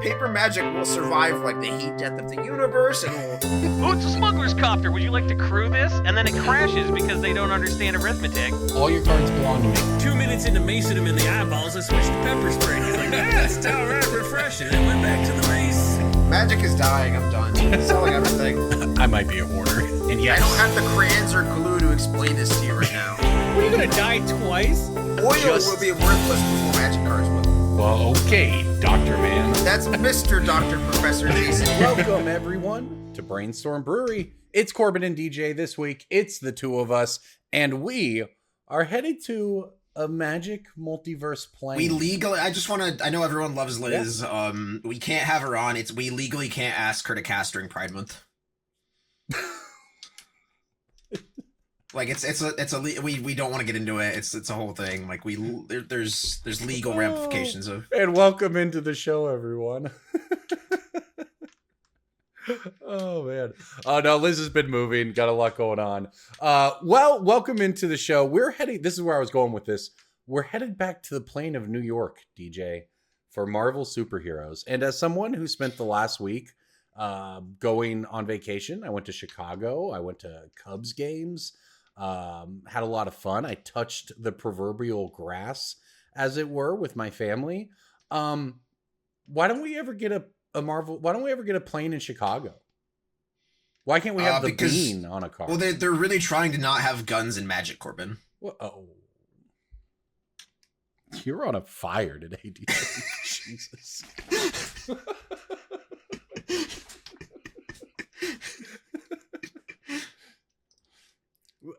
paper magic will survive like the heat death of the universe, and will... Oh, it's a smuggler's copter. Would you like to crew this? And then it crashes because they don't understand arithmetic. All your cards belong to me. 2 minutes into macing him in the eyeballs, I switched to pepper spray. He's like, it's all right, refreshing. And went back to the mace. Magic is dying. I'm done. Selling everything. I might be a hoarder. And yes, I don't have the crayons or glue to explain this to you right now. What, are you gonna die twice? Oil will be worthless before magic cards will. well, okay, Dr. Man. That's Mr. Dr. Professor Jason. Welcome, everyone, to Brainstorm Brewery. It's Corbin and DJ this week. It's the two of us, and we are headed to a magic multiverse plane. We legally, I know everyone loves Liz. Yeah. We can't have her on. We legally can't ask her to cast during Pride Month. Like we don't want to get into it. It's a whole thing. Like there's legal ramifications of. And welcome into the show, everyone. Oh man. Oh no, Liz has been moving, got a lot going on. Well, welcome into the show. This is where I was going with this. We're headed back to the plane of New York, DJ, for Marvel superheroes. And as someone who spent the last week going on vacation, I went to Chicago, I went to Cubs games, had a lot of fun. I touched the proverbial grass, as it were, with my family. Why don't we ever get why don't we ever get a plane in Chicago? Why can't we have the bean on a car? Well, they're really trying to not have guns and magic, Corbin. Oh. You're on a fire today, DJ. Jesus.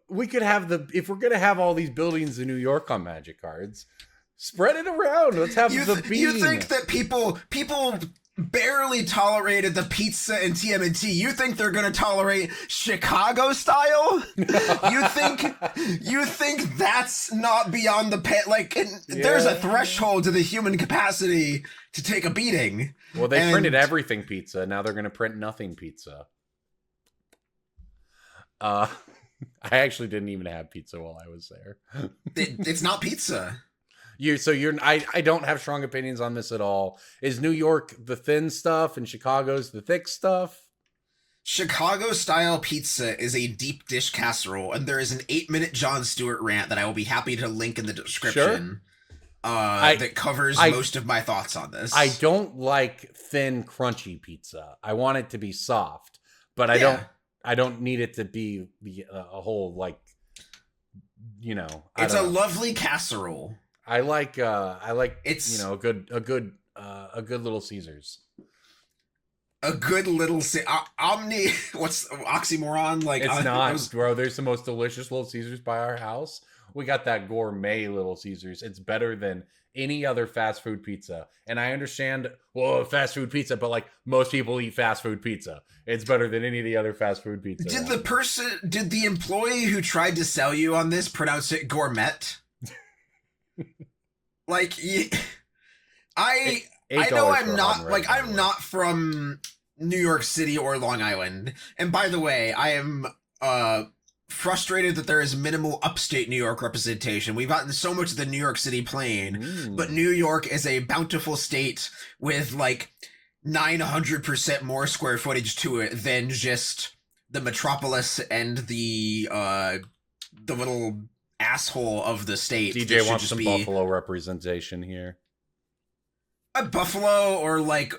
We could have if we're going to have all these buildings in New York on magic cards, spread it around. Let's have the bean. You think that people barely tolerated the pizza and TMNT. You think they're going to tolerate Chicago style? You think that's not beyond the pit? Like, there's a threshold to the human capacity to take a beating. Well, they printed everything pizza. Now they're going to print nothing pizza. I actually didn't even have pizza while I was there. It's not pizza. I don't have strong opinions on this at all. Is New York the thin stuff and Chicago's the thick stuff? Chicago style pizza is a deep dish casserole, and there is an 8-minute Jon Stewart rant that I will be happy to link in the description. Sure. That covers most of my thoughts on this. I don't like thin, crunchy pizza. I want it to be soft, but I don't need it to be a whole, like, it's a lovely casserole. I like it's a good little Caesars. A good little what's oxymoron? Like, it's not, bro. There's the most delicious Little Caesars by our house. We got that gourmet Little Caesars. It's better than any other fast food pizza. And I understand, fast food pizza, but like most people eat fast food pizza. It's better than any of the other fast food pizza. Did the employee who tried to sell you on this pronounce it gourmet? Like, I know I'm not I'm not from New York City or Long Island. And by the way, I am frustrated that there is minimal upstate New York representation. We've gotten so much of the New York City plain, but New York is a bountiful state with like 900% more square footage to it than just the metropolis and the little asshole of the state. DJ wants some Buffalo representation here. A Buffalo or like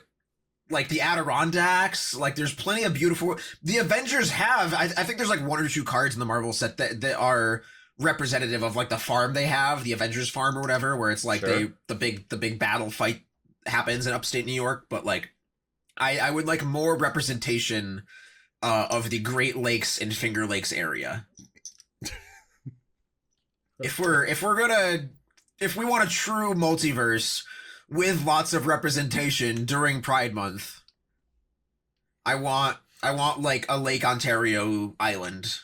the Adirondacks. Like, there's plenty of beautiful. The Avengers have. I think there's like 1 or 2 cards in the Marvel set that are representative of like the farm they have, the Avengers farm or whatever, where it's like the big battle fight happens in upstate New York. But like, I would like more representation of the Great Lakes and Finger Lakes area. If we want a true multiverse with lots of representation during Pride Month, I want like a Lake Ontario island.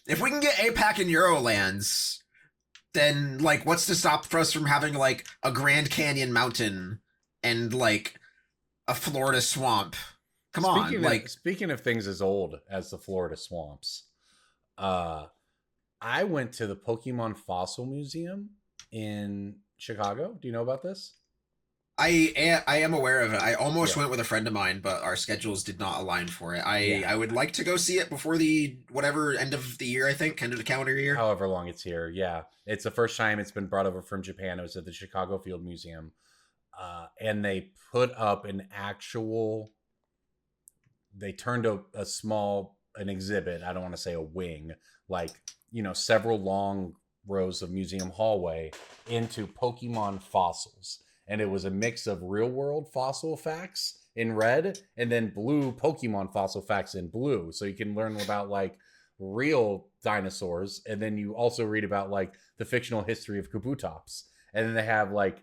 If we can get APAC and Eurolands, then like what's to stop us from having like a Grand Canyon mountain and like a Florida swamp? Speaking of things as old as the Florida swamps, I went to the Pokemon Fossil Museum in Chicago. Do you know about this? I am aware of it. I almost went with a friend of mine, but our schedules did not align for it. I would like to go see it before the whatever end of the year, I think, end of the calendar year. However long it's here, yeah. It's the first time it's been brought over from Japan. It was at the Chicago Field Museum. And they put up an actual... They turned an exhibit, I don't want to say a wing, like, several long rows of museum hallway into Pokemon fossils. And it was a mix of real world fossil facts in red and then blue Pokemon fossil facts in blue. So you can learn about like real dinosaurs. And then you also read about like the fictional history of Kabutops. And then they have like,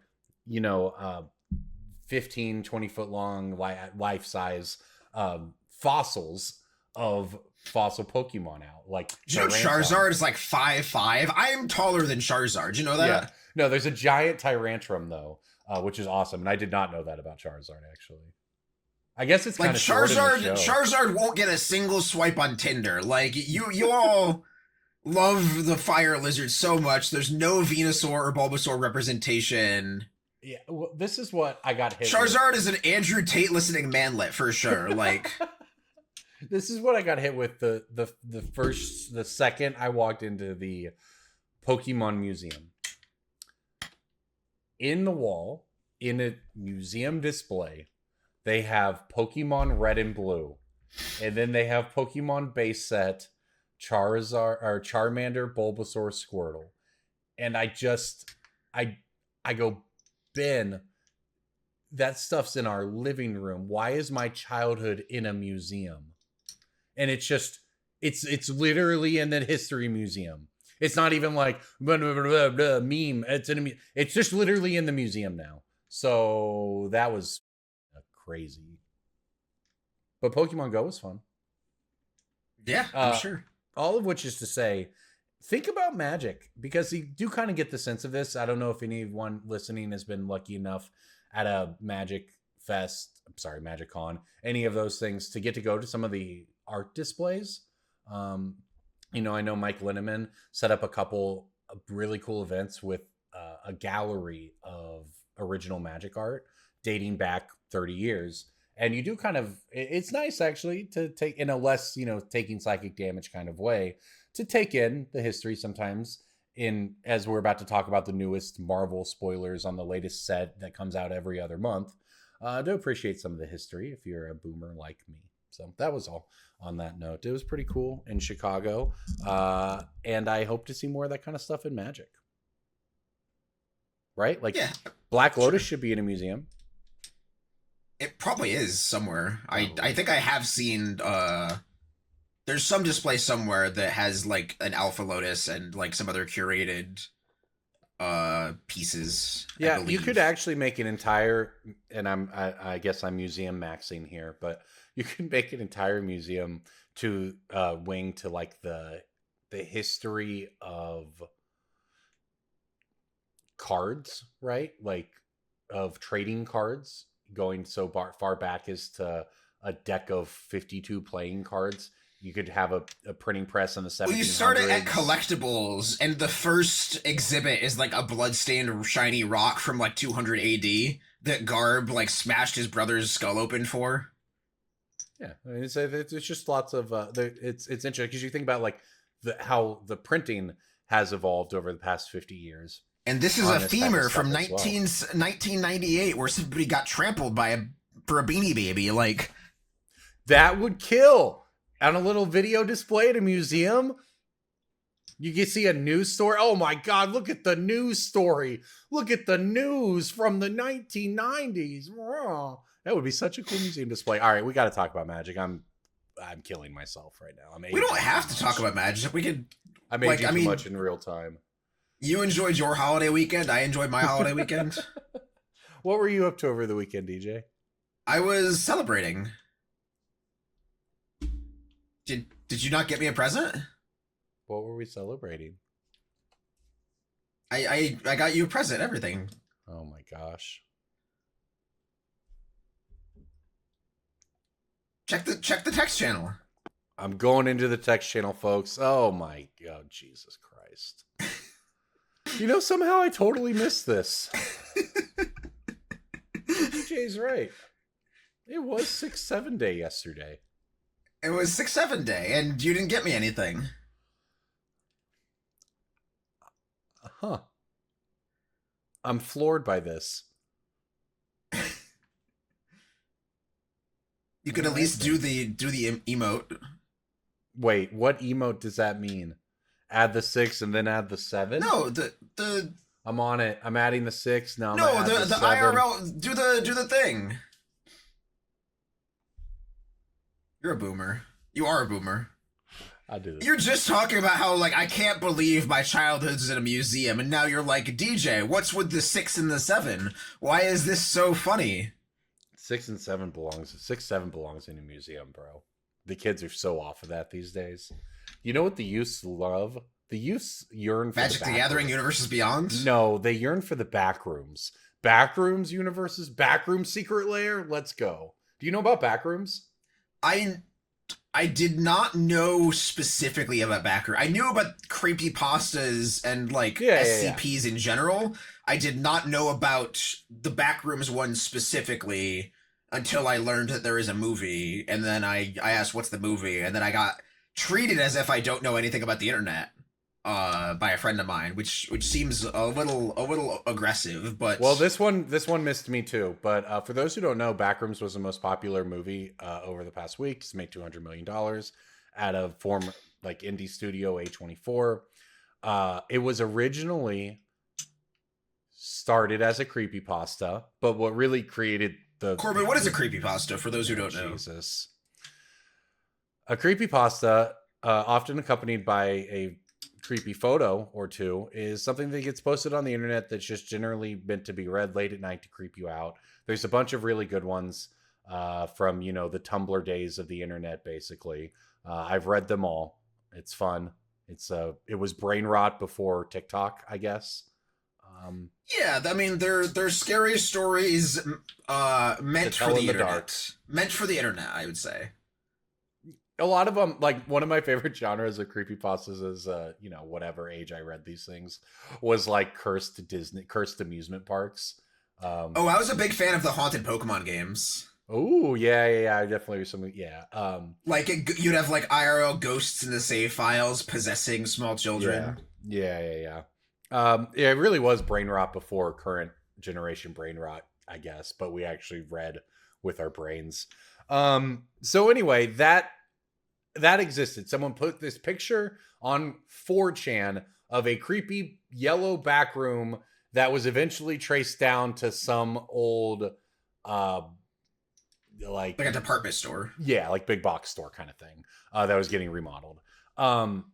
15, 20 foot long life size fossils of fossil Pokemon out. Like, Charizard is like 5'5". I am taller than Charizard. You know that? Yeah. No, there's a giant Tyrantrum though. Which is awesome, and I did not know that about Charizard. Actually, I guess it's kind of Charizard won't get a single swipe on Tinder. Like you all love the fire lizard so much. There's no Venusaur or Bulbasaur representation. Yeah, well, this is what I got hit. Charizard is an Andrew Tate listening manlet for sure. Like, this is what I got hit with the second I walked into the Pokemon Museum. In the wall, in a museum display, they have Pokemon Red and Blue. And then they have Pokemon base set, Charizard, or Charmander, Bulbasaur, Squirtle. And I go, Ben, that stuff's in our living room. Why is my childhood in a museum? And it's literally in the history museum. It's not even like blah, blah, blah, blah, meme. It's just literally in the museum now. So that was crazy. But Pokemon Go was fun. Yeah, I'm sure. All of which is to say, think about Magic, because you do kind of get the sense of this. I don't know if anyone listening has been lucky enough at a Magic Con, any of those things, to get to go to some of the art displays. I know Mike Linneman set up a couple of really cool events with a gallery of original Magic art dating back 30 years. And you do it's nice actually to take, in a less, taking psychic damage kind of way, to take in the history sometimes, as we're about to talk about the newest Marvel spoilers on the latest set that comes out every other month, to appreciate some of the history if you're a boomer like me. So that was all on that note. It was pretty cool in Chicago. And I hope to see more of that kind of stuff in Magic. Right? Like, yeah, Black Lotus should be in a museum. It probably is somewhere. I think I have seen, there's some display somewhere that has like an Alpha Lotus and like some other curated pieces. Yeah, you could actually make an entire, and I guess I'm museum maxing here, but you can make an entire museum to wing to like the history of cards, right? Like of trading cards, going so far back as to a deck of 52 playing cards. You could have a printing press in the 1700s. Well, you started at collectibles, and the first exhibit is like a bloodstained shiny rock from like 200 AD that Garb like smashed his brother's skull open for. Yeah, I mean, it's just lots of it's interesting because you think about like how the printing has evolved over the past 50 years. And this is a femur from 1998 where somebody got trampled for a Beanie Baby. Like, that would kill. On a little video display at a museum, you can see a news story. Oh my God, look at the news story. Look at the news from the 1990s. That would be such a cool museum display. All right, we got to talk about Magic. I'm killing myself right now. We don't have to talk about Magic. We could. I made too much in real time. You enjoyed your holiday weekend. I enjoyed my holiday weekend. What were you up to over the weekend, DJ? I was celebrating. Did you not get me a present? What were we celebrating? I got you a present, everything. Oh my gosh. Check the text channel. I'm going into the text channel, folks. Oh my God, Jesus Christ. Somehow I totally missed this. DJ's right. It was 6-7 day yesterday. It was 6-7 day, and you didn't get me anything. Huh. I'm floored by this. You could at least do the emote. Wait, what emote does that mean? Add the 6 and then add the 7? No, the I'm on it. I'm adding the 6 now. no, the IRL. Do the thing. You're a boomer. You are a boomer. I'll do this. You're just talking about how, like, I can't believe my childhood's in a museum, and now you're like, DJ, what's with the 6 and the 7? Why is this so funny? 6 and 7 belongs. 6-7 belongs in a museum, bro. The kids are so off of that these days. You know what the youths love? The youths yearn for Magic the Gathering Universes Beyond? No, they yearn for the Backrooms. Backrooms universes? Backrooms Secret Lair? Let's go. Do you know about Backrooms? I did not know specifically about Backroom. I knew about creepypastas and, like, SCPs in general. I did not know about the Backrooms one specifically until I learned that there is a movie, and then I asked, what's the movie? And then I got treated as if I don't know anything about the internet by a friend of mine, which seems a little aggressive, but... Well, this one missed me too, but for those who don't know, Backrooms was the most popular movie over the past week. It's made $200 million at a former, like, indie studio, A24. It was originally started as a creepypasta, but what really created the... Corbin, what is a creepypasta, for those who don't know? Jesus. A creepypasta, often accompanied by a creepy photo or two, is something that gets posted on the internet that's just generally meant to be read late at night to creep you out. There's a bunch of really good ones from, you know, the Tumblr days of the internet, basically. I've read them all. It's fun. It was brain rot before TikTok, I guess. Yeah, I mean, they're scary stories meant for the internet. Dark. Meant for the internet, I would say. A lot of them, like, one of my favorite genres of creepypastas is, you know, whatever age I read these things, was like cursed amusement parks. I was a big fan of the haunted Pokemon games. Oh, yeah, I definitely something, yeah. Like, you'd have, like, IRL ghosts in the save files possessing small children. Yeah. It really was brain rot before current generation brain rot, I guess, but we actually read with our brains. So anyway, that existed. Someone put this picture on 4chan of a creepy yellow back room that was eventually traced down to some old, like a department store. Yeah, like big box store kind of thing that was getting remodeled. And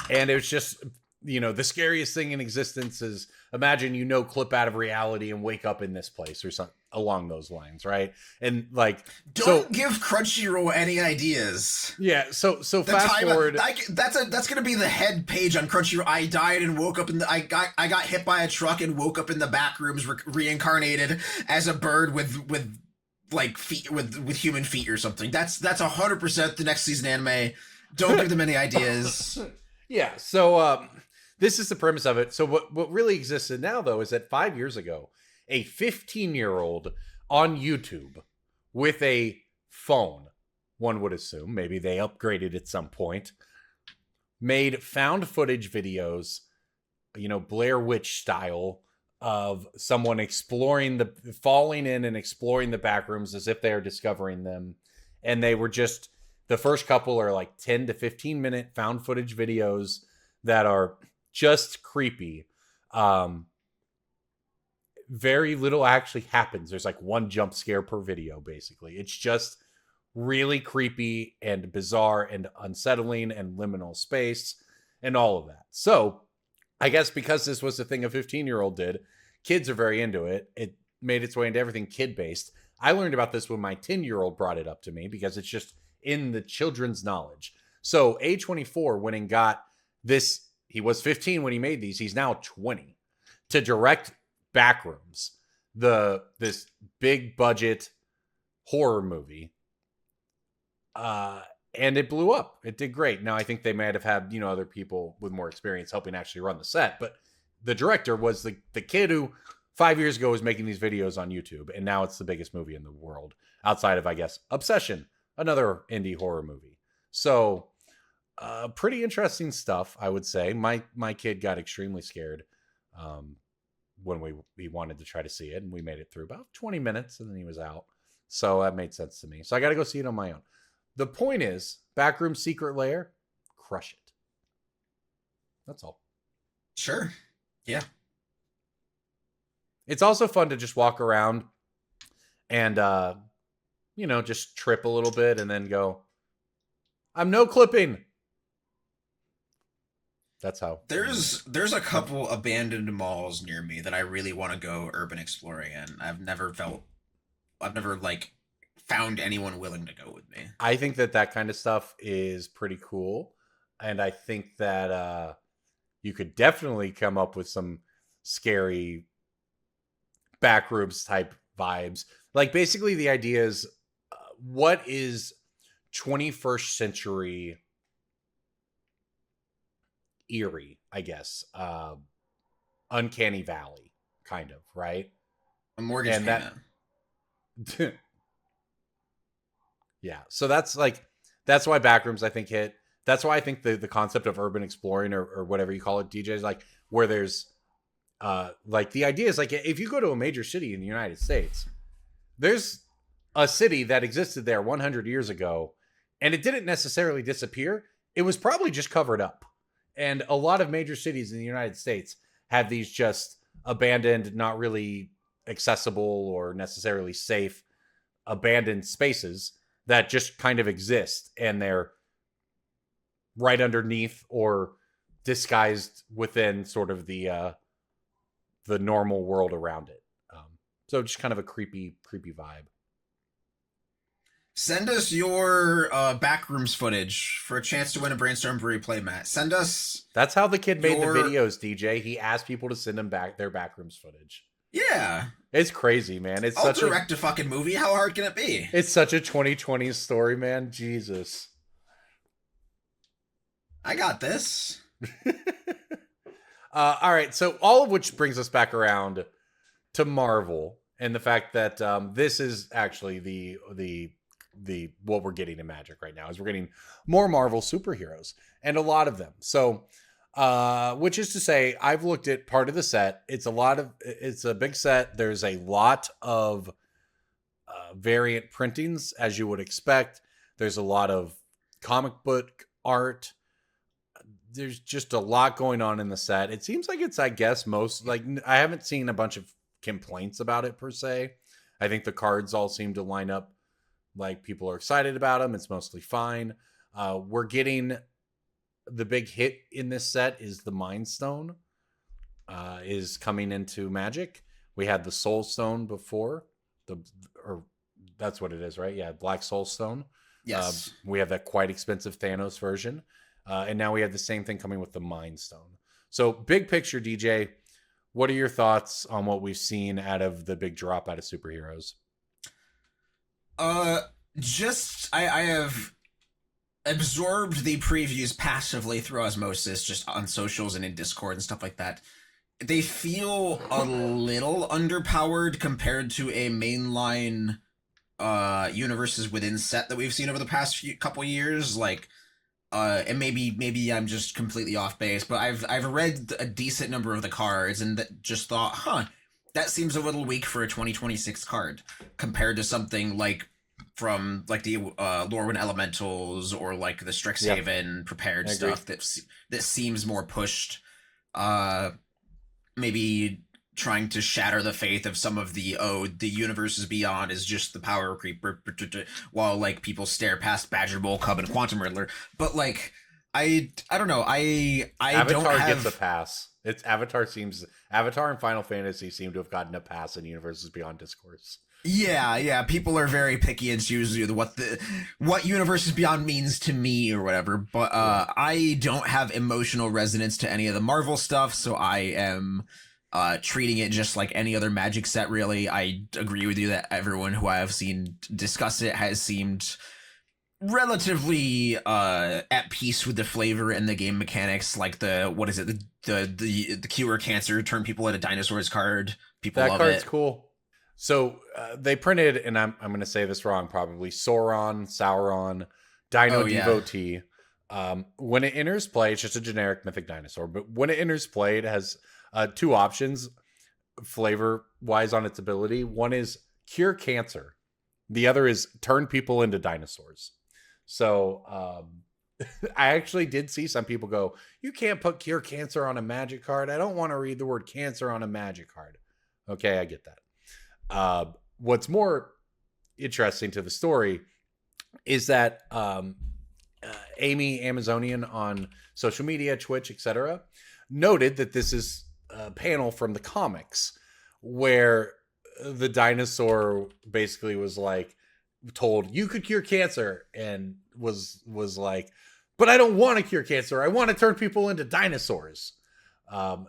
it was just, you know, the scariest thing in existence is, imagine, you know, clip out of reality and wake up in this place or something along those lines, right? And like, don't give Crunchyroll any ideas. Yeah, so fast forward. That's gonna be the head page on Crunchyroll. I died and woke up I got hit by a truck and woke up in the back rooms, reincarnated as a bird with like feet with human feet or something. That's 100% the next season anime. Don't give them any ideas. Yeah, so this is the premise of it. So what really existed now, though, is that 5 years ago, a 15-year-old on YouTube with a phone, one would assume, maybe they upgraded at some point, made found footage videos, you know, Blair Witch style, of someone falling in and exploring the back rooms as if they are discovering them. And they were just, the first couple are like 10 to 15 minute found footage videos that are just creepy. Very little actually happens. There's like one jump scare per video, basically. It's just really creepy and bizarre and unsettling and liminal space and all of that. So I guess because this was the thing a 15-year-old did, kids are very into it. It made its way into everything kid-based. I learned about this when my 10-year-old brought it up to me because it's just in the children's knowledge. So A24 went and got this. He was 15 when he made these. He's now 20 to direct Backrooms, this big budget horror movie. And it blew up. It did great. Now I think they might have had, you know, other people with more experience helping actually run the set, but the director was the kid who 5 years ago was making these videos on YouTube, and now it's the biggest movie in the world outside of, I guess, Obsession, another indie horror movie. So pretty interesting stuff, I would say. My kid got extremely scared when he wanted to try to see it, and we made it through about 20 minutes, and then he was out. So that made sense to me. So I got to go see it on my own. The point is, Backrooms Secret Lair, crush it. That's all. Sure. Yeah. It's also fun to just walk around and, just trip a little bit and then go, I'm no clipping. That's how. There's a couple abandoned malls near me that I really want to go urban exploring in. I've never found anyone willing to go with me. I think that kind of stuff is pretty cool. And I think that you could definitely come up with some scary Backrooms type vibes. Like, basically the idea is, what is 21st century eerie, I guess, Uncanny Valley kind of, right? A mortgage payment. Yeah, so that's why Backrooms, I think, hit. That's why I think the concept of urban exploring or whatever you call it, DJ, is like where there's the idea is like, if you go to a major city in the United States, there's a city that existed there 100 years ago, and it didn't necessarily disappear. It was probably just covered up. And a lot of major cities in the United States have these just abandoned, not really accessible or necessarily safe, abandoned spaces that just kind of exist, and they're right underneath or disguised within sort of the normal world around it. So just kind of a creepy vibe. Send us your Backrooms footage for a chance to win a Brainstorm Brewery playmat. Send us. That's how the kid made the videos, DJ. He asked people to send him back their Backrooms footage. Yeah. It's crazy, man. I'll direct a fucking movie. How hard can it be? It's such a 2020 story, man. Jesus. I got this. All right. So all of which brings us back around to Marvel and the fact that this is actually the what we're getting in Magic right now is we're getting more Marvel superheroes, and a lot of them. So, which is to say, I've looked at part of the set. It's a big set. There's a lot of variant printings, as you would expect. There's a lot of comic book art. There's just a lot going on in the set. It seems like it's, I guess, I haven't seen a bunch of complaints about it per se. I think the cards all seem to line up like people are excited about them. It's mostly fine. We're getting the big hit in this set is the Mind Stone is coming into Magic. We had the Soul Stone before, or that's what it is, right? Yeah, Black Soul Stone. Yes. We have that quite expensive Thanos version. And now we have the same thing coming with the Mind Stone. So big picture, DJ, what are your thoughts on what we've seen out of the big drop out of superheroes? I have absorbed the previews passively through osmosis, just on socials and in Discord and stuff like that. They feel a little underpowered compared to a mainline universes within set that we've seen over the past couple years. Like, and maybe I'm just completely off base, but I've read a decent number of the cards and just thought, that seems a little weak for a 2026 card compared to something like from like the Lorwyn Elementals or like the Strixhaven prepared stuff that seems more pushed. Maybe trying to shatter the faith of some of the universes beyond is just the power creeper, while like people stare past Badger Bowl, Cub, and Quantum Riddler. But like, I don't know. Avatar gets a pass. Avatar and Final Fantasy seem to have gotten a pass in Universes Beyond Discourse. Yeah. People are very picky and choosy what Universes Beyond means to me or whatever. But I don't have emotional resonance to any of the Marvel stuff, so I am treating it just like any other Magic set, really. I agree with you that everyone who I have seen discuss it has seemed relatively at peace with the flavor and the game mechanics, like the cure cancer, turn people into dinosaurs card. People That love card's it. cool. So they printed, and I'm going to say this wrong probably, Sauron, Dino Devotee. When it enters play, it's just a generic mythic dinosaur. But when it enters play, it has two options flavor-wise on its ability. One is cure cancer. The other is turn people into dinosaurs. So I actually did see some people go, you can't put cure cancer on a magic card. I don't want to read the word cancer on a magic card. Okay, I get that. What's more interesting to the story is that Amy Amazonian on social media, Twitch, etc., noted that this is a panel from the comics where the dinosaur basically was like told you could cure cancer and was like, but I don't want to cure cancer. I want to turn people into dinosaurs.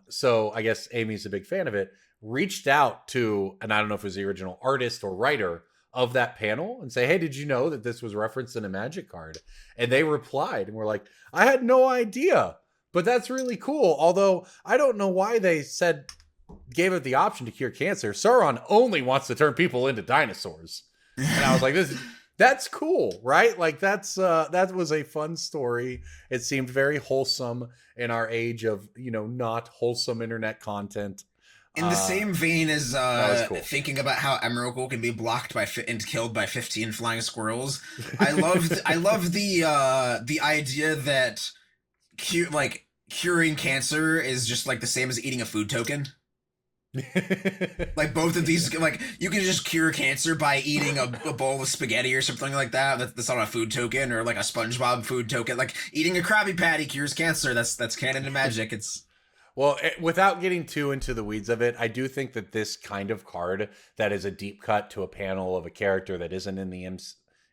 So I guess Amy's a big fan of it. Reached out to, and I don't know if it was the original artist or writer of that panel, and say, hey, did you know that this was referenced in a magic card? And they replied and were like, I had no idea, but that's really cool. Although I don't know why they gave it the option to cure cancer. Sauron only wants to turn people into dinosaurs. And I was like, that's cool, right? Like that was a fun story. It seemed very wholesome in our age of, not wholesome internet content. In the same vein as cool. thinking about how Emrakul can be blocked by and killed by 15 flying squirrels, I love the idea that curing cancer is just like the same as eating a food token. Like both of these, like you can just cure cancer by eating a bowl of spaghetti or something like that. That's not a food token, or like a SpongeBob food token. Like eating a Krabby Patty cures cancer. That's canon to Magic. It's. Well, without getting too into the weeds of it, I do think that this kind of card that is a deep cut to a panel of a character that isn't in the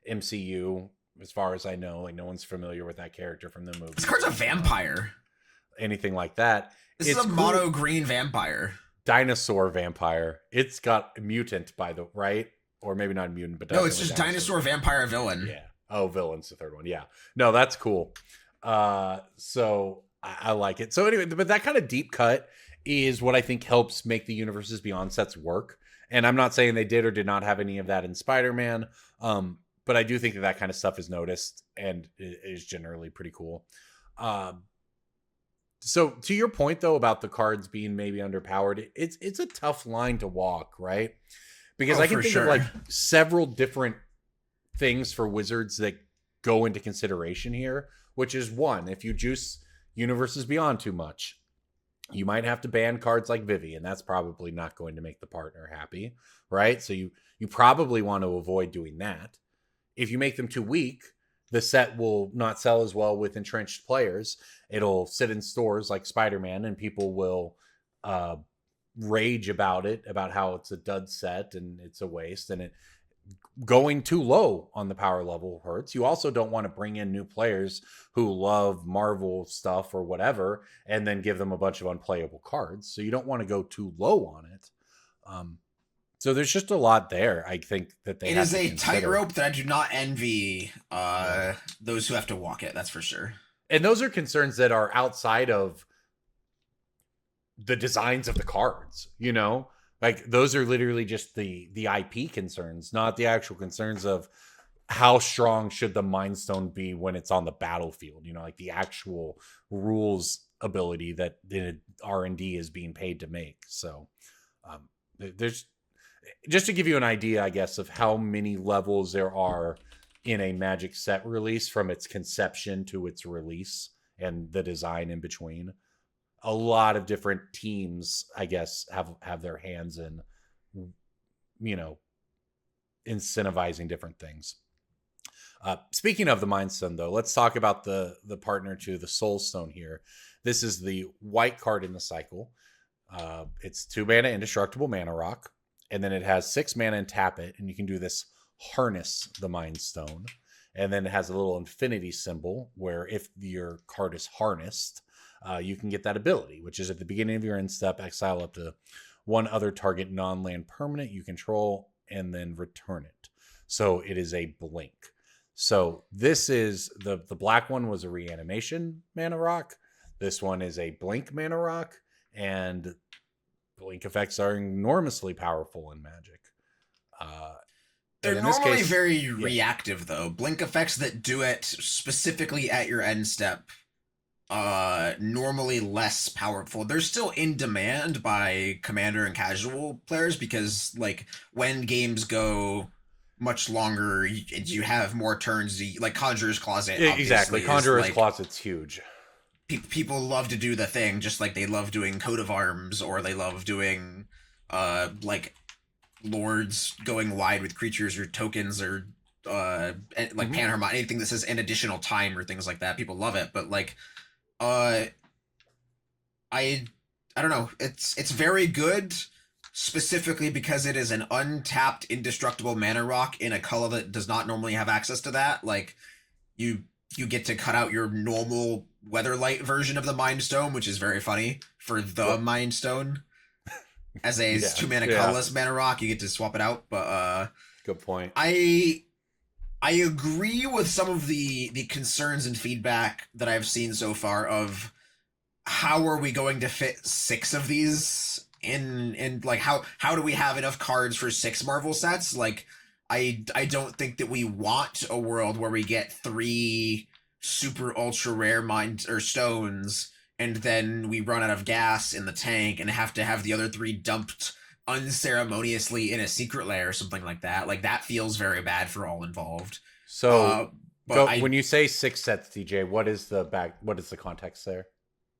MCU, as far as I know, like no one's familiar with that character from the movie. This card's a vampire. Anything like that. This is a mono green vampire. Dinosaur vampire. It's got mutant right? Or maybe not mutant, but no, it's just dinosaur vampire villain. Yeah. Oh, villain's the third one. Yeah. No, that's cool. So I like it. So anyway, but that kind of deep cut is what I think helps make the Universes Beyond sets work. And I'm not saying they did or did not have any of that in Spider-Man, but I do think that kind of stuff is noticed and is generally pretty cool. So to your point, though, about the cards being maybe underpowered, it's a tough line to walk, right? Because I can think of like several different things for Wizards that go into consideration here, which is one, if you juice Universes Beyond too much, you might have to ban cards like Vivi, and that's probably not going to make the partner happy, right? So you probably want to avoid doing that. If you make them too weak, the set will not sell as well with entrenched players. It'll sit in stores like Spider-Man, and people will rage about it, about how it's a dud set and it's a waste, and it going too low on the power level hurts. You also don't want to bring in new players who love Marvel stuff or whatever and then give them a bunch of unplayable cards. So you don't want to go too low on it. So there's just a lot there. I think that it is a tightrope that I do not envy those who have to walk it. That's for sure. And those are concerns that are outside of the designs of the cards, Like those are literally just the IP concerns, not the actual concerns of how strong should the Mind Stone be when it's on the battlefield, like the actual rules ability that the R&D is being paid to make. So there's just to give you an idea, I guess, of how many levels there are in a Magic set release from its conception to its release and the design in between. A lot of different teams, I guess, have their hands in, incentivizing different things. Speaking of the Mind Stone, though, let's talk about the partner to the Soul Stone here. This is the white card in the cycle. It's 2 mana indestructible mana rock, and then it has 6 mana and tap it, and you can do this harness the Mind Stone. And then it has a little infinity symbol where if your card is harnessed, you can get that ability, which is at the beginning of your end step, exile up to one other target non-land permanent you control, and then return it. So it is a blink. So this is the black one was a reanimation mana rock. This one is a blink mana rock, and blink effects are enormously powerful in Magic. They're normally very reactive, though. Blink effects that do it specifically at your end step, normally less powerful. They're still in demand by Commander and casual players because, like, when games go much longer, you have more turns. Like Conjurer's Closet, exactly. Conjurer's Closet's huge. People love to do the thing, just like they love doing Coat of Arms, or they love doing, like, lords going wide with creatures or tokens, or like Panharmon, anything that says an additional time or things like that. People love it, but like, I don't know. It's very good, specifically because it is an untapped indestructible mana rock in a color that does not normally have access to that. Like, you get to cut out your normal Weatherlight version of the Mind Stone, which is very funny for the Mind Stone. As a 2-mana colorless mana rock, you get to swap it out. But good point. I agree with some of the concerns and feedback that I've seen so far of how are we going to fit 6 of these in like how do we have enough cards for 6 Marvel sets? Like, I don't think that we want a world where we get 3 super ultra rare mind or stones, and then we run out of gas in the tank and have to have the other 3 dumped unceremoniously in a secret lair or something like that. Like, that feels very bad for all involved. So, when you say 6 sets, DJ, what is the context there?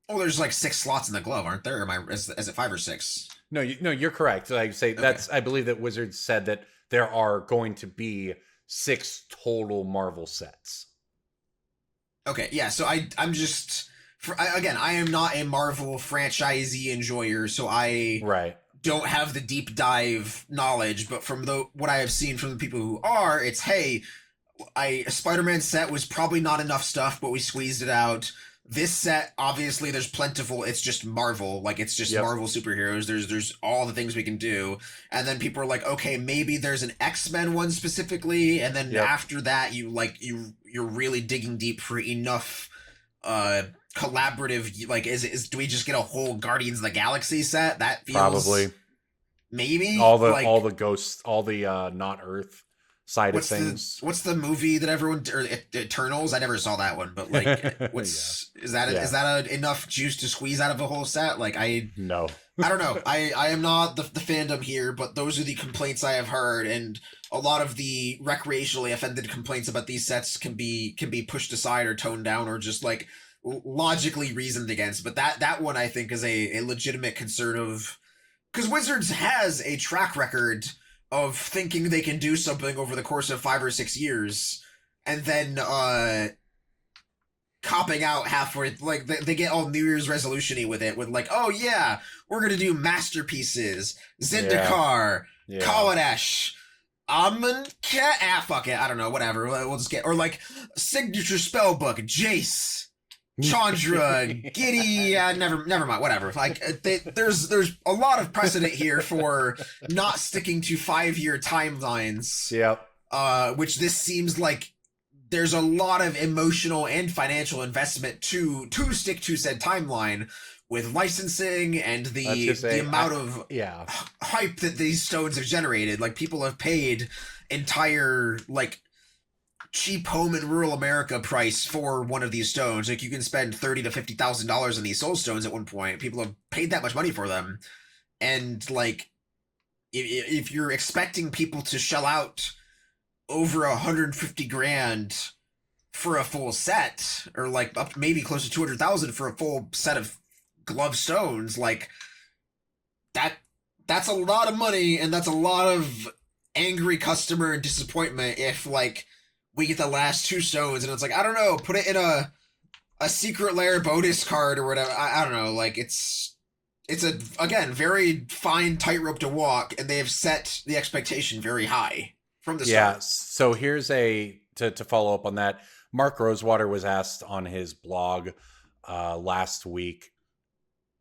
Oh, there's like 6 slots in the glove, aren't there? Is it 5 or 6? No, you're correct. I say that's. I believe that Wizards said that there are going to be 6 total Marvel sets. Okay, yeah. So I'm just. Again, I am not a Marvel franchisee enjoyer, so I don't have the deep dive knowledge. But from what I have seen from the people who are, it's, hey, a Spider-Man set was probably not enough stuff, but we squeezed it out. This set, obviously, there's plentiful. It's just Marvel, like it's just Marvel superheroes. There's all the things we can do, and then people are like, okay, maybe there's an X-Men one specifically, and then after that, you're really digging deep for enough collaborative. Like, do we just get a whole Guardians of the Galaxy set? That feels probably maybe all the ghosts, all the not Earth side of things. What's the movie that everyone or Eternals? I never saw that one, but like, is that enough juice to squeeze out of a whole set? Like, no, I don't know. I am not the fandom here, but those are the complaints I have heard, and a lot of the recreationally offended complaints about these sets can be pushed aside or toned down or just like logically reasoned against. But that one I think is a legitimate concern of, because Wizards has a track record of thinking they can do something over the course of 5 or 6 years, and then copping out halfway. Like, they get all New Year's resolution-y with it, with like, oh yeah, we're gonna do masterpieces, Zendikar, Kaladesh, Amonkhet, fuck it, I don't know, whatever. We'll just get, or like signature spellbook, Jace, Chandra, Giddy, never mind, whatever. Like, there's a lot of precedent here for not sticking to 5-year timelines. Yep. Which this seems like there's a lot of emotional and financial investment to stick to said timeline, with licensing and the amount of hype that these stones have generated. Like, people have paid entire, like, cheap home in rural America price for one of these stones. Like, you can spend $30,000 to $50,000 on these soul stones at one point. People have paid that much money for them, and like, if you're expecting people to shell out over $150,000 for a full set, or like up maybe close to $200,000 for a full set of glove stones, like that's a lot of money, and that's a lot of angry customer and disappointment if like we get the last 2 stones and it's like, I don't know, put it in a secret lair bonus card or whatever. I don't know. Like, it's a, again, very fine tightrope to walk, and they have set the expectation very high from the start. Yeah. So here's to follow up on that. Mark Rosewater was asked on his blog last week,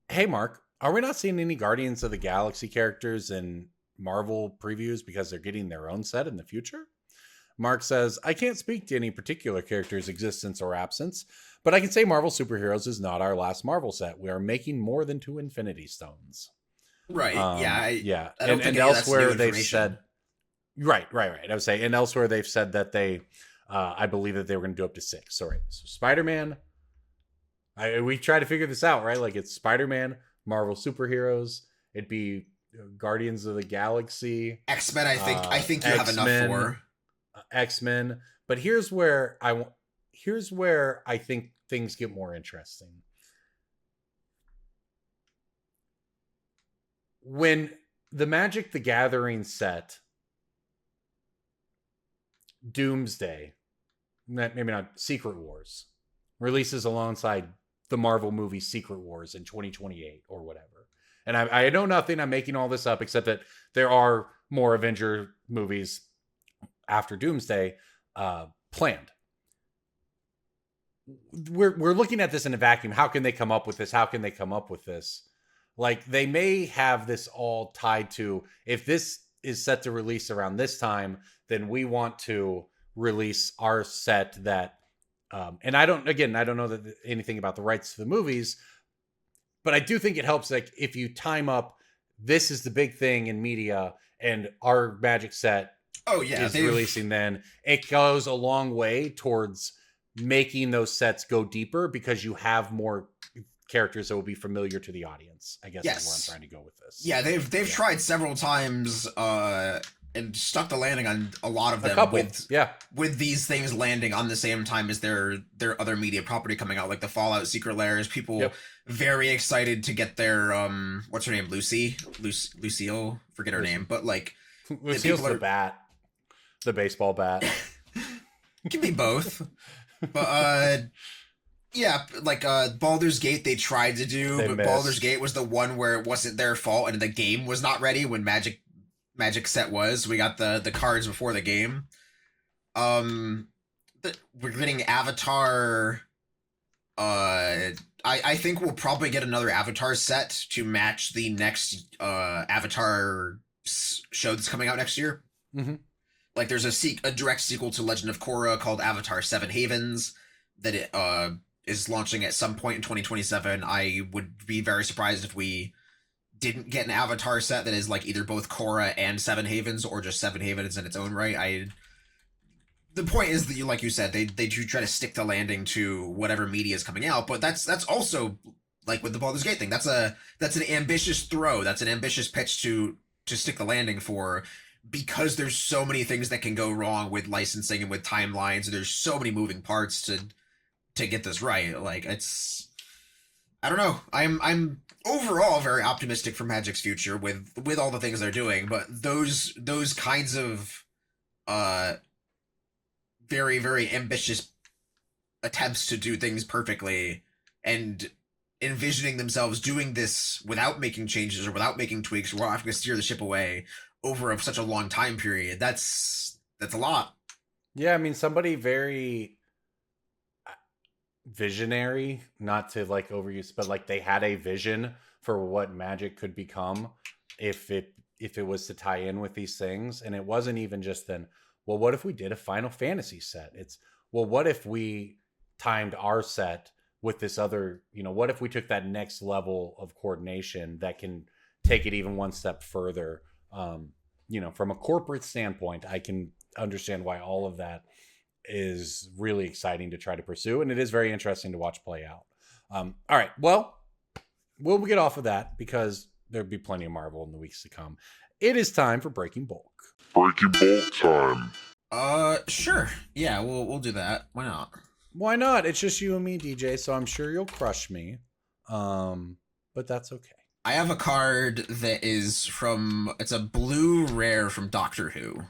hey Mark, are we not seeing any Guardians of the Galaxy characters in Marvel previews because they're getting their own set in the future? Mark says, I can't speak to any particular character's existence or absence, but I can say Marvel Superheroes is not our last Marvel set. We are making more than 2 Infinity Stones. Right. Yeah. I don't think and elsewhere they've said, right. I would say, and elsewhere they've said that they, I believe that they were going to do up to 6. So Spider-Man. We try to figure this out, right? Like it's Spider-Man, Marvel Superheroes. It'd be Guardians of the Galaxy, X-Men. I think you have enough for X-Men. But here's where I think things get more interesting. When the Magic the Gathering set, Doomsday, maybe not, Secret Wars, releases alongside the Marvel movie Secret Wars in 2028 or whatever. And I know nothing. I'm making all this up except that there are more Avenger movies after Doomsday planned. We're looking at this in a vacuum. How can they come up with this? How can they come up with this? Like, they may have this all tied to, if this is set to release around this time, then we want to release our set that, and I don't know anything about the rights to the movies, but I do think it helps, like, if you time up, this is the big thing in media, and our Magic set is releasing then, it goes a long way towards making those sets go deeper because you have more characters that will be familiar to the audience, I guess is where I'm trying to go with this. Yeah, they've tried several times and stuck the landing on a lot of them with these things landing on the same time as their other media property coming out, like the Fallout Secret Lairs. People very excited to get their what's her name, Lucille, forget her name, but like Lucille's the bat, the baseball bat. It can be both. But yeah, like Baldur's Gate they tried to do, but missed. Baldur's Gate was the one where it wasn't their fault and the game was not ready when Magic set was. We got the cards before the game. We're getting Avatar. I think we'll probably get another Avatar set to match the next Avatar show that's coming out next year. Mm-hmm. Like there's a direct sequel to Legend of Korra called Avatar 7 Havens that it is launching at some point in 2027. I would be very surprised if we didn't get an Avatar set that is like either both Korra and Seven Havens or just Seven Havens in its own right. The point is that like you said, they do try to stick the landing to whatever media is coming out, but that's also like with the Baldur's Gate thing. That's an ambitious throw. That's an ambitious pitch to stick the landing for, because there's so many things that can go wrong with licensing and with timelines. There's so many moving parts to get this right. Like I don't know. I'm overall very optimistic for Magic's future with all the things they're doing, but those kinds of very, very ambitious attempts to do things perfectly and envisioning themselves doing this without making changes or without making tweaks, or without having to steer the ship away over such a long time period, that's a lot. Yeah, I mean, somebody very visionary, not to like overuse, but like they had a vision for what Magic could become if it was to tie in with these things. And it wasn't even just then, well, what if we did a Final Fantasy set? It's, well, what if we timed our set with this other, what if we took that next level of coordination that can take it even one step further? From a corporate standpoint, I can understand why all of that is really exciting to try to pursue, and it is very interesting to watch play out. All right, well, we'll get off of that because there'll be plenty of Marvel in the weeks to come. It is time for Breaking Bulk. Breaking Bulk time. Sure. Yeah, we'll do that. Why not? Why not? It's just you and me, DJ, so I'm sure you'll crush me. But that's okay. I have a card that is it's a blue rare from Doctor Who.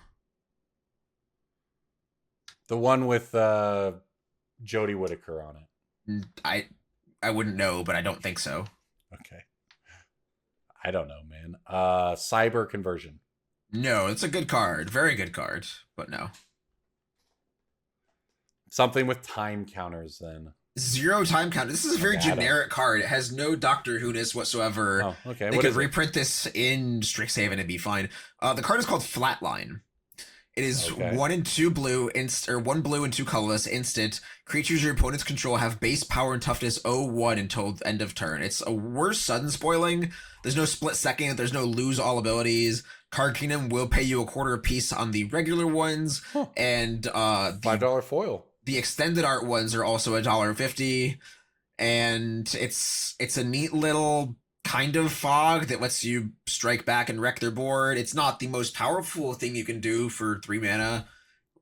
The one with Jodie Whittaker on it. I wouldn't know, but I don't think so. Okay. I don't know, man. Cyber Conversion. No, it's a good card. Very good card, but no. Something with time counters then. 0 time counter. This is a very generic card. It has no Doctor Who-ness whatsoever. Oh, okay. They could reprint this in Strixhaven and be fine. The card is called Flatline. It is Okay. 1 and 2 blue, or 1 blue and 2 colorless, instant. Creatures your opponents control have base power and toughness 0-1 until the end of turn. It's a worse sudden spoiling. There's no split second. There's no lose all abilities. Card Kingdom will pay you a quarter apiece on the regular ones, and $5 foil. the extended art ones are also $1.50, and it's a neat little kind of fog that lets you strike back and wreck their board. It's not the most powerful thing you can do for 3 mana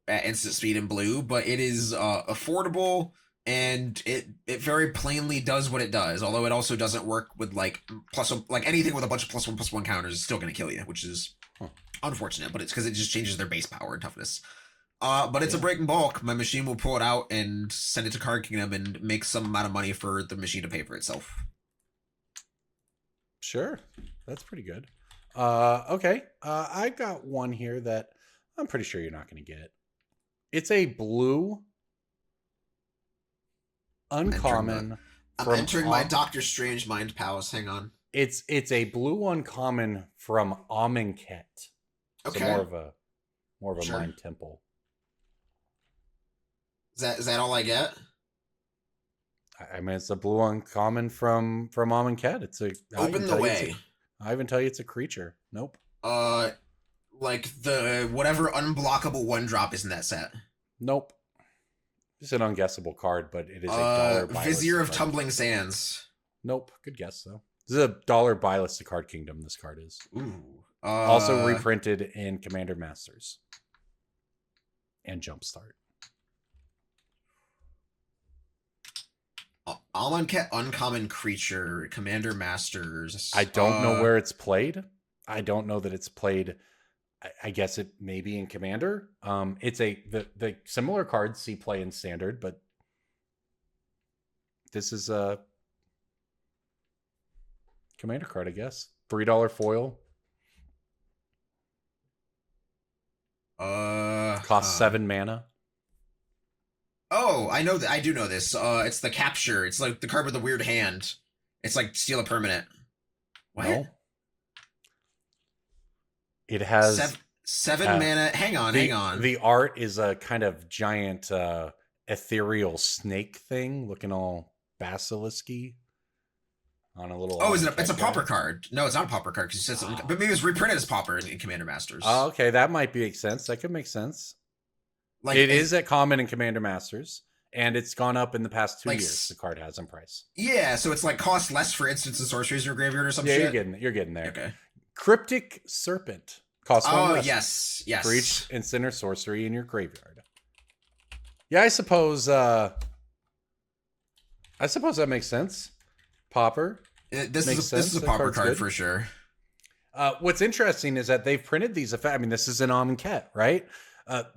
at instant speed in blue, but it is affordable, and it very plainly does what it does. Although it also doesn't work with like anything with a bunch of +1/+1 counters is still going to kill you, which is unfortunate. But it's because it just changes their base power and toughness. But it's a break in bulk. My machine will pull it out and send it to Card Kingdom and make some amount of money for the machine to pay for itself. Sure, that's pretty good. Okay, I got one here that I'm pretty sure you're not going to get. It's a blue uncommon. I'm entering my Doctor Strange Mind Palace. Hang on. It's a blue uncommon from Amonkhet. Okay. So more of a Sure. Mind Temple. Is that all I get? I mean, it's a blue uncommon from Amonkhet. It's a Open the way. I even tell you it's a creature. Nope. Like the whatever unblockable 1-drop is in that set. Nope. It's an unguessable card, but it is a $1 Vizier of card. Tumbling Sands. Nope. Good guess though. This is a $1 buy list to Card Kingdom. This card is Ooh. also reprinted in Commander Masters and Jumpstart. Amonkhet uncommon creature, Commander Masters. I don't know where it's played. I don't know that it's played. I guess it may be in Commander. It's the similar cards see play in Standard, but this is a Commander card, I guess. $3 foil. Costs 7 mana. Oh, I know that. I do know this. It's the capture. It's like the card with the weird hand. It's like steal a permanent. What? No. It has seven mana. Hang on. The art is a kind of giant ethereal snake thing, looking all basilisk-y on a little. Oh, it's a pauper card. No, it's not a pauper card because it says something. But maybe it's reprinted as pauper in Commander Masters. Oh, okay, that might make sense. That could make sense. Like it is at common in Commander Masters, and it's gone up in the past 2 Like years. The card has in price. Yeah, so it's like cost less for instants and sorceries in your graveyard or some Yeah, shit. you're getting there. Okay. Cryptic Serpent costs 1 Oh less yes. for each instant or sorcery in your graveyard. Yeah, I suppose that makes sense. Pauper. This Makes is sense. a That pauper card's card good. for sure. What's interesting is that they've printed these. I mean, this is an Amonkhet, right?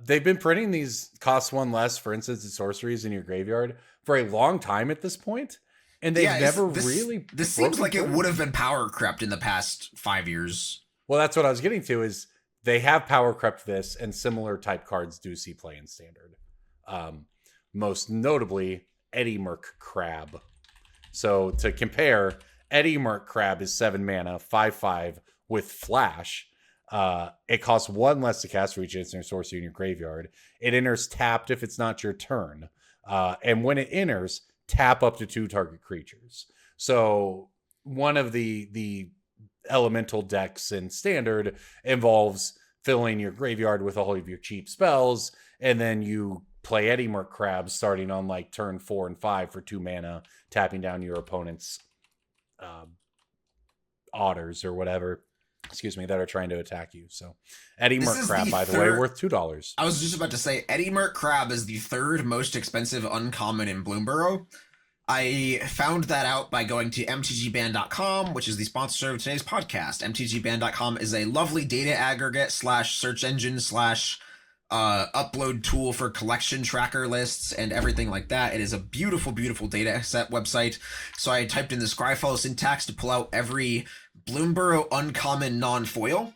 They've been printing these cost 1 less for instants and sorceries in your graveyard for a long time at this point, and they've never really. This seems like it broken would have been power crept in the past 5 years. Well, that's what I was getting to. Is they have power crept this, and similar type cards do see play in Standard. Most notably, Eddie Merc Crab. So to compare, Eddie Merc Crab is 7 mana, 5/5 with flash. It costs 1 less to cast for each instant or sorcery in your graveyard. It enters tapped if it's not your turn. And when it enters, tap up to 2 target creatures. So one of the elemental decks in Standard involves filling your graveyard with all of your cheap spells, and then you play Eddie Merc Crab starting on like turn 4 and 5 for 2 mana, tapping down your opponent's otters or whatever, that are trying to attack you. So Eddie Merc Crab, by the way, worth $2. I was just about to say, Eddie Merc Crab is the 3rd most expensive uncommon in Bloomburrow. I found that out by going to mtgband.com, which is the sponsor of today's podcast. mtgband.com is a lovely data aggregate / search engine / upload tool for collection tracker lists and everything like that. It is a beautiful, beautiful data set website. So I typed in the Scryfall syntax to pull out every Bloomburrow uncommon non-foil,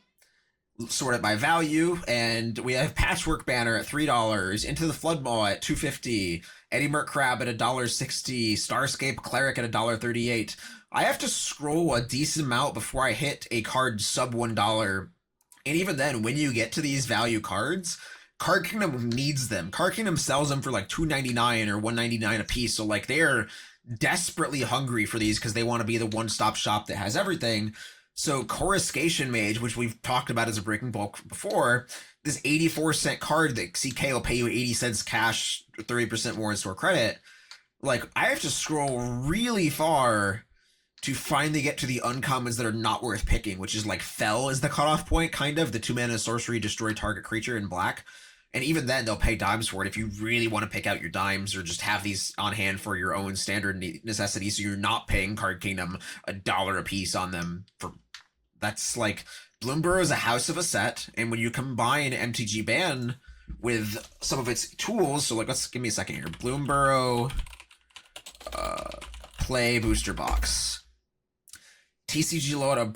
sort it by value, and we have Patchwork Banner at $3, Into the Floodmaw at $2.50, Eddie Merc Crab at $1.60, Starscape Cleric at $1.38. I have to scroll a decent amount before I hit a card sub $1 And even then, when you get to these value cards, Card Kingdom needs them. Card Kingdom sells them for like $2.99 or $1.99 a piece. So like they're desperately hungry for these because they want to be the one-stop shop that has everything. So Coruscation Mage, which we've talked about as a breaking bulk before, this 84-cent card that CK will pay you 80 cents cash, 30% more in store credit. Like, I have to scroll really far to finally get to the uncommons that are not worth picking, which is like Fell is the cutoff point, kind of. The 2-mana sorcery, destroy target creature in black. And even then, they'll pay dimes for it if you really want to pick out your dimes or just have these on hand for your own standard necessities, so you're not paying Card Kingdom $1 a piece on them. That's like, Bloomburrow is a house of a set, and when you combine MTG Ban with some of its tools, so like, let's give me a second here. Bloomburrow play booster box. TCG load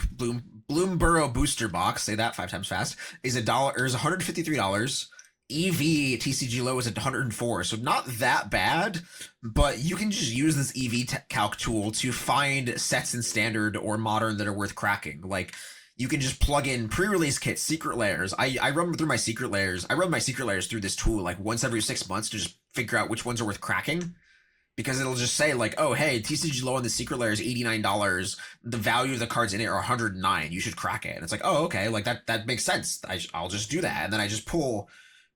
Bloomburrow booster box, say that 5 times fast, is $153. EV TCG low is at 104, so not that bad, but you can just use this EV calc tool to find sets in standard or modern that are worth cracking. Like, you can just plug in pre-release kits, secret layers. I run through my secret layers. I run my secret layers through this tool like once every 6 months to just figure out which ones are worth cracking. Because it'll just say like, oh, hey, TCG low on the secret layer is $89. The value of the cards in it are $109. You should crack it. And it's like, oh, okay, like that makes sense. I'll just do that. And then I just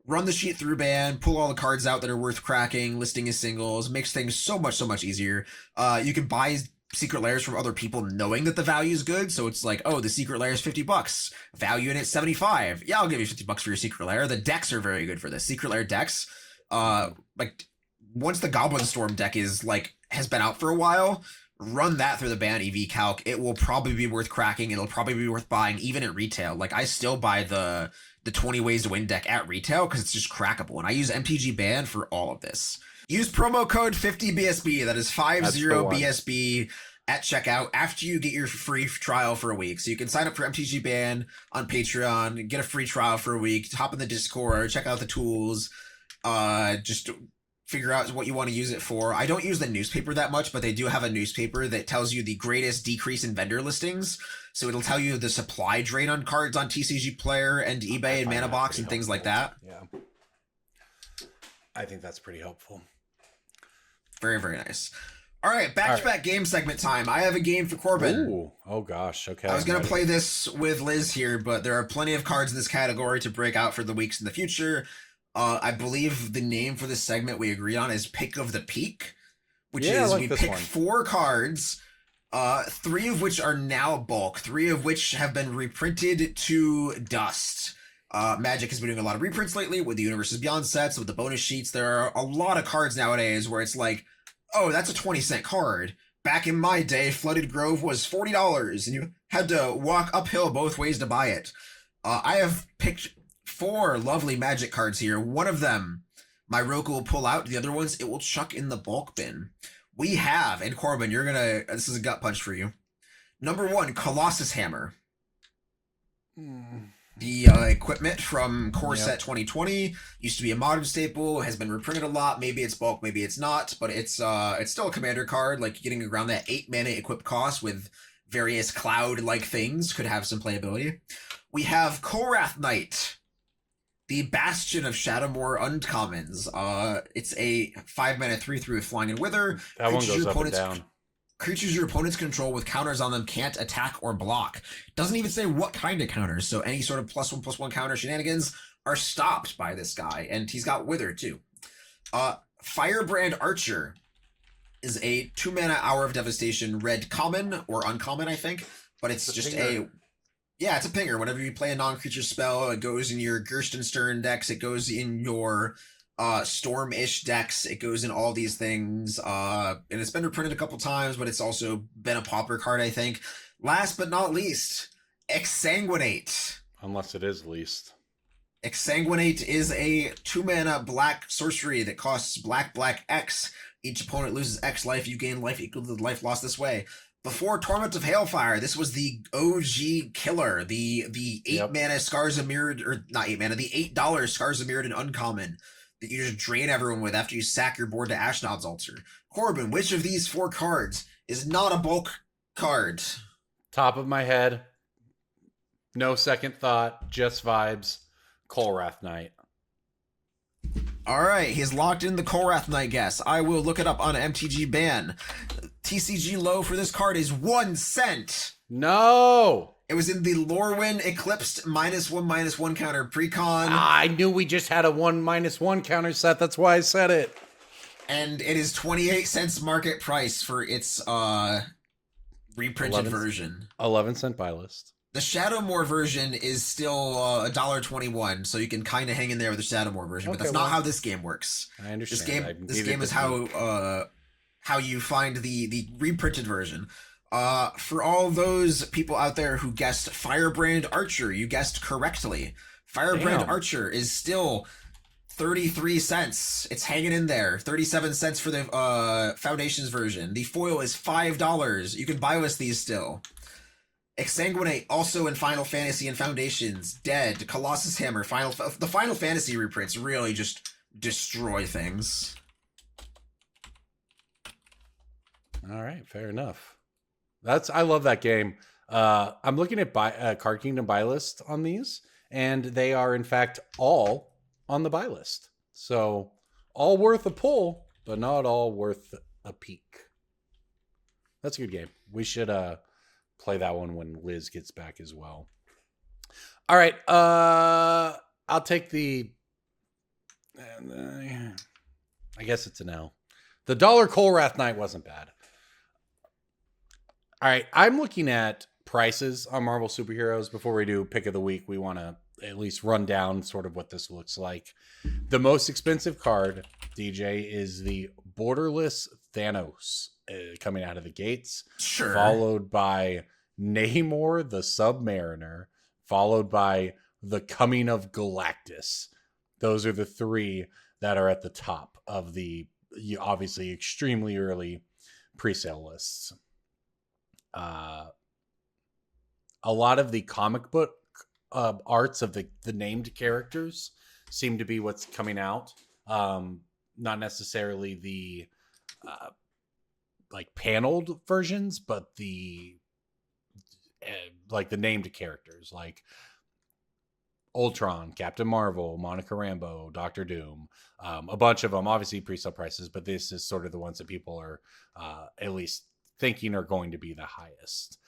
run the sheet through ban, pull all the cards out that are worth cracking, listing as singles, makes things so much easier. You can buy secret layers from other people knowing that the value is good. So it's like, oh, the secret layer is $50. Value in it $75. Yeah, I'll give you $50 for your secret layer. The decks are very good for this. Secret layer decks, like, once the Goblin Storm deck has been out for a while, run that through the ban EV calc. It will probably be worth cracking. It'll probably be worth buying even at retail. Like, I still buy the 20 Ways to Win deck at retail because it's just crackable. And I use MTG Ban for all of this. Use promo code 50BSB. That is 50BSB at checkout after you get your free trial for a week. So you can sign up for MTG Ban on Patreon, get a free trial for a week, hop in the Discord, check out the tools, just figure out what you want to use it for. I don't use the newspaper that much, but they do have a newspaper that tells you the greatest decrease in vendor listings. So it'll tell you the supply drain on cards on TCG Player and eBay and Mana Box and things like that. Yeah. I think that's pretty helpful. Very, very nice. All right, back-to-back game segment time. I have a game for Corbin. Ooh. Oh, gosh. Okay. I was going to play this with Liz here, but there are plenty of cards in this category to break out for the weeks in the future. I believe the name for this segment we agreed on is Pick of the Peak, which is like we pick 4 cards, 3 of which are now bulk, 3 of which have been reprinted to dust. Magic has been doing a lot of reprints lately with the Universes Beyond sets, with the bonus sheets. There are a lot of cards nowadays where it's like, oh, that's a 20-cent card. Back in my day, Flooded Grove was $40, and you had to walk uphill both ways to buy it. I have picked 4 lovely Magic cards here. One of them, my Roku will pull out. The other ones, it will chuck in the bulk bin. We have, and Corbin, this is a gut punch for you. Number 1, Colossus Hammer. The equipment from Core Set 2020 used to be a modern staple, has been reprinted a lot. Maybe it's bulk, maybe it's not, but it's still a commander card. Like, getting around that 8 mana equip cost with various cloud-like things could have some playability. We have Korath Knight, the Bastion of Shadowmoor Uncommons. It's a 5 mana 3/3 with Flying and Wither. That one goes up and down. Creatures your opponents control with counters on them can't attack or block. Doesn't even say what kind of counters, so any sort of +1/+1 counter shenanigans are stopped by this guy, and he's got Wither too. Firebrand Archer is a 2 mana Hour of Devastation red common or uncommon, I think, but it's just it's a pinger. Whenever you play a non-creature spell, it goes in your Gerstenstern decks, it goes in your Storm-ish decks, it goes in all these things, and it's been reprinted a couple times, but it's also been a pauper card, I think. Last but not least, Exsanguinate. Unless it is least. Exsanguinate is a 2 mana black sorcery that costs black X. Each opponent loses X life, you gain life equal to the life lost this way. Before Torment of Hailfire, this was the OG killer, the 8 mana Scars of Mirrored, or not 8 mana, the $8 Scars of Mirrored and uncommon that you just drain everyone with after you sack your board to Ashnod's Altar. Corbin, which of these 4 cards is not a bulk card? Top of my head, No second thought, just vibes. Kolrath Knight. All right, he's locked in the Kolrath Knight guess. I will look it up on MTG Ban. TCG low for this card is 1 cent. No! It was in the Lorwyn Eclipsed -1/-1 counter precon. I knew we just had a 1/-1 counter set. That's why I said it. And it is 28 cents market price for its reprinted version. 11-cent buy list. The Shadowmoor version is still $1.21, so you can kind of hang in there with the Shadowmoor version, but that's not how this game works. I understand. This game is how you find the reprinted version. For all those people out there who guessed Firebrand Archer, you guessed correctly. Firebrand Archer is still 33 cents. It's hanging in there. 37 cents for the Foundations version. The foil is $5. You can buy us these still. Exsanguinate, also in Final Fantasy and Foundations. Dead, Colossus Hammer, the Final Fantasy reprints really just destroy things. All right, fair enough. I love that game. I'm looking at Card Kingdom buy list on these, and they are in fact all on the buy list. So all worth a pull, but not all worth a peek. That's a good game. We should play that one when Liz gets back as well. All right, I'll take the. I guess it's an L. The $1 Kolrath Knight wasn't bad. All right, I'm looking at prices on Marvel Superheroes. Before we do pick of the week, we want to at least run down sort of what this looks like. The most expensive card, DJ, is the Borderless Thanos coming out of the gates. Sure. Followed by Namor the Submariner, followed by the Coming of Galactus. Those are the three that are at the top of the obviously extremely early pre-sale lists. A lot of the comic book arts of the named characters seem to be what's coming out. Not necessarily the like paneled versions, but the like the named characters like Ultron, Captain Marvel, Monica Rambeau, Doctor Doom, a bunch of them, obviously pre-sale prices, but this is sort of the ones that people are at least thinking are going to be the highest.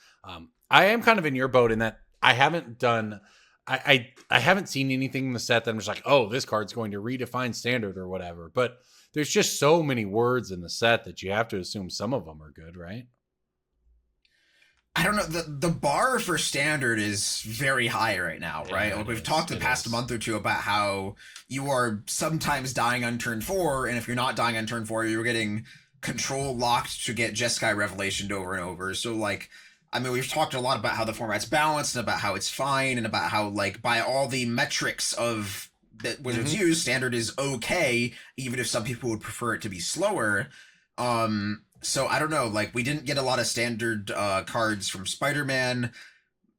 I am kind of in your boat in that I haven't done, I haven't seen anything in the set that I'm just like, oh, this card's going to redefine standard or whatever. But there's just so many words in the set that you have to assume some of them are good, right? I don't know. The bar for standard is very high right now, right? Yeah, like we've talked the past month or two about how you are sometimes dying on turn 4, and if you're not dying on turn 4, you're getting control locked to get Jeskai Revelation over and over. So like, I mean, we've talked a lot about how the format's balanced and about how it's fine and about how like by all the metrics of that Wizards use, standard is okay, even if some people would prefer it to be slower. So I don't know, like we didn't get a lot of standard cards from Spider-Man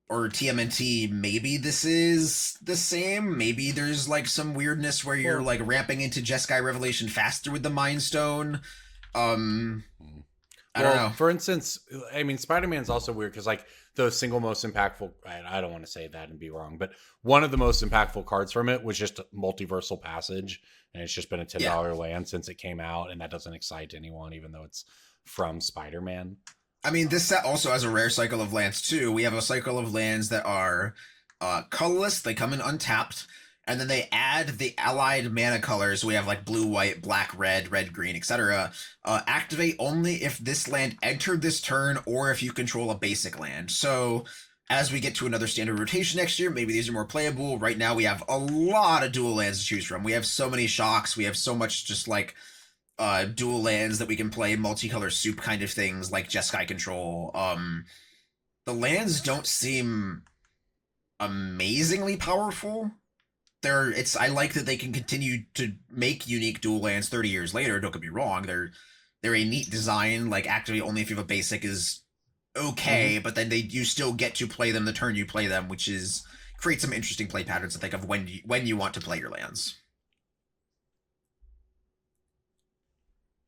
or TMNT. Maybe this is the same. Maybe there's like some weirdness where you're like ramping into Jeskai Revelation faster with the Mind Stone. I don't know. For instance, I mean, Spider-Man's also weird because like the single most impactful, I don't want to say that and be wrong, but one of the most impactful cards from it was just Multiversal Passage. And it's just been a $10 land since it came out. And that doesn't excite anyone, even though it's from Spider-Man. I mean, this set also has a rare cycle of lands too. We have a cycle of lands that are colorless. They come in untapped. And then they add the allied mana colors. We have like blue, white, black, red, green, etc. Activate only if this land entered this turn or if you control a basic land. So as we get to another standard rotation next year, maybe these are more playable. Right now we have a lot of dual lands to choose from. We have so many shocks. We have so much just like dual lands that we can play, multicolor soup kind of things like Jeskai control. The lands don't seem amazingly powerful. I like that they can continue to make unique dual lands 30 years later. Don't get me wrong. They're a neat design. Like activate only if you have a basic is okay, but then you still get to play them the turn you play them, which is create some interesting play patterns to think of when you want to play your lands.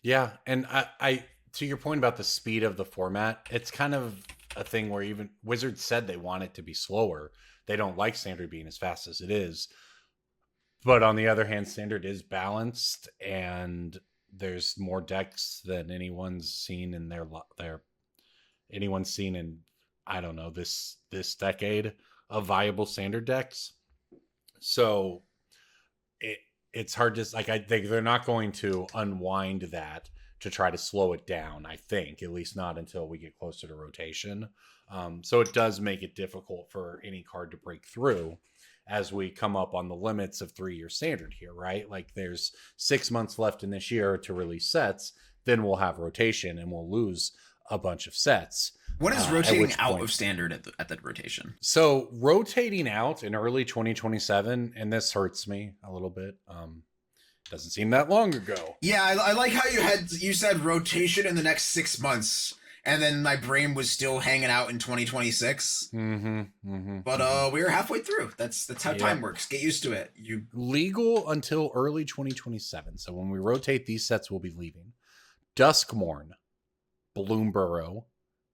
Yeah, and I to your point about the speed of the format, it's kind of a thing where even Wizards said they want it to be slower they don't like Standard being as fast as it is. But on the other hand, Standard is balanced, and there's more decks than anyone's seen in I don't know, this decade of viable Standard decks. So it's hard to, like, I think they're not going to unwind that to try to slow it down, I think, at least not until we get closer to rotation. So it does make it difficult for any card to break through as we come up on the limits of 3-year Standard here, right? Like, there's 6 months left in this year to release sets, then we'll have rotation and we'll lose a bunch of sets. When is rotating out of Standard at the rotation? So rotating out in early 2027, and this hurts me a little bit. Doesn't seem that long ago. Yeah, I like how you said rotation in the next 6 months, and then my brain was still hanging out in 2026. But we were halfway through. That's how time works. Get used to it. Legal until early 2027. So when we rotate, these sets will be leaving. Duskmorn, Bloomborough.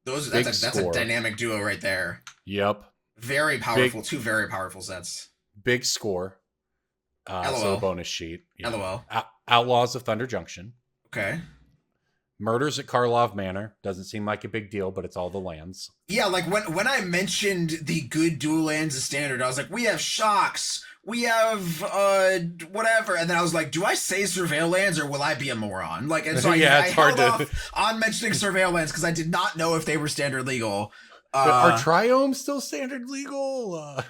That's a dynamic duo right there. Yep. Very powerful. Two very powerful sets. Big score. LOL. So a bonus sheet. Yeah. LOL. Outlaws of Thunder Junction. Okay. Murders at Karlov Manor. Doesn't seem like a big deal, but it's all the lands. Yeah, like when I mentioned the good dual lands of Standard, I was like, we have Shocks, we have whatever, and then I was like, do I say Surveil lands or will I be a moron? Like, and so I held off on mentioning Surveil lands because I did not know if they were Standard legal. Are Triomes still Standard legal?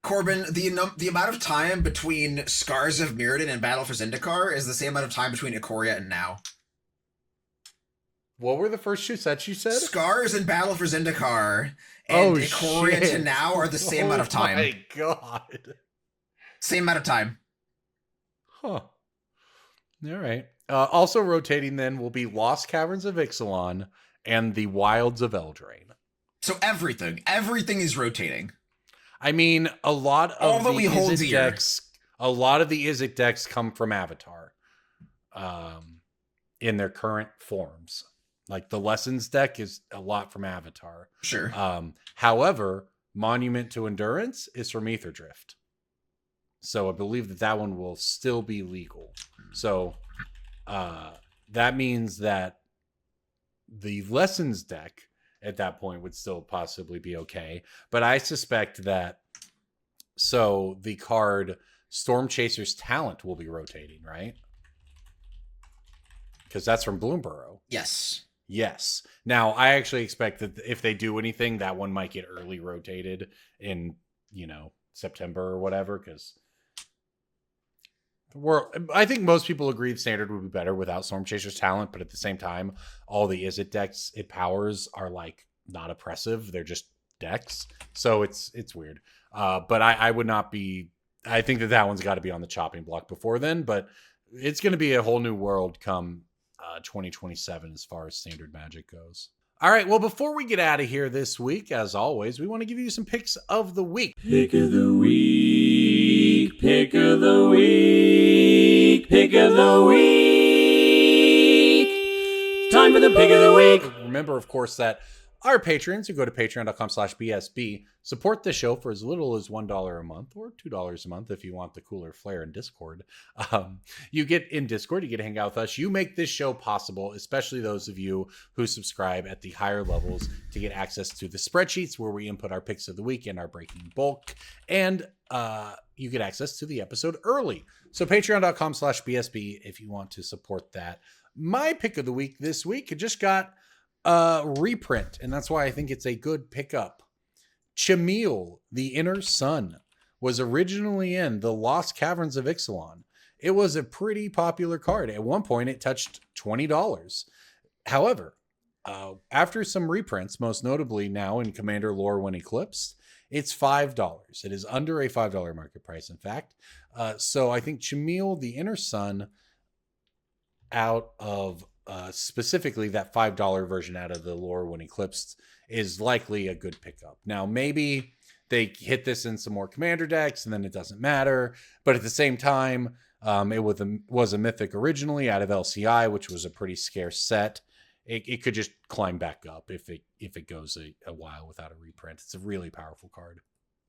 Corbin, the amount of time between Scars of Mirrodin and Battle for Zendikar is the same amount of time between Ikoria and now. What were the first 2 sets you said? Scars and Battle for Zendikar and Ikoria to now are the same amount of time. Oh my god. Same amount of time. Huh. All right. Also rotating then will be Lost Caverns of Ixalan and the Wilds of Eldraine. So everything is rotating. I mean, a lot of the Izzet decks come from Avatar. In their current forms. Like the Lessons deck is a lot from Avatar. Sure. However, Monument to Endurance is from Aetherdrift. So I believe that one will still be legal. So that means that the Lessons deck at that point would still possibly be okay. But I suspect that the card Storm Chaser's Talent will be rotating, right? Because that's from Bloomborough. Yes. Now, I actually expect that if they do anything, that one might get early rotated in, September or whatever, because I think most people agree Standard would be better without Storm Chaser's Talent, but at the same time, all the Izzet decks it powers are like not oppressive. They're just decks. So it's weird. But I would not be, I think that one's got to be on the chopping block before then, but it's going to be a whole new world come 2027 as far as Standard Magic goes. All right, well, before we get out of here this week, as always, we want to give you some picks of the week. Pick of the week, pick of the week, pick of the week. Time for the pick of the week. Remember, of course, that our patrons who go to patreon.com/BSB support the show for as little as $1 a month or $2 a month if you want the cooler flair in Discord. You get in Discord, you get to hang out with us. You make this show possible, especially those of you who subscribe at the higher levels to get access to the spreadsheets where we input our picks of the week and our breaking bulk. And you get access to the episode early. So patreon.com/BSB if you want to support that. My pick of the week this week just got reprint, and that's why I think it's a good pickup. Chameel, the Inner Sun, was originally in the Lost Caverns of Ixalan. It was a pretty popular card. At one point, it touched $20. However, after some reprints, most notably now in Commander Lore when Eclipsed, it's $5. It is under a $5 market price, in fact. So I think Chameel, the Inner Sun, out of specifically that $5 version out of the Lore when Eclipsed, is likely a good pickup. Now, maybe they hit this in some more Commander decks and then it doesn't matter. But at the same time, it was a mythic originally out of LCI, which was a pretty scarce set. It could just climb back up if it goes a while without a reprint. It's a really powerful card.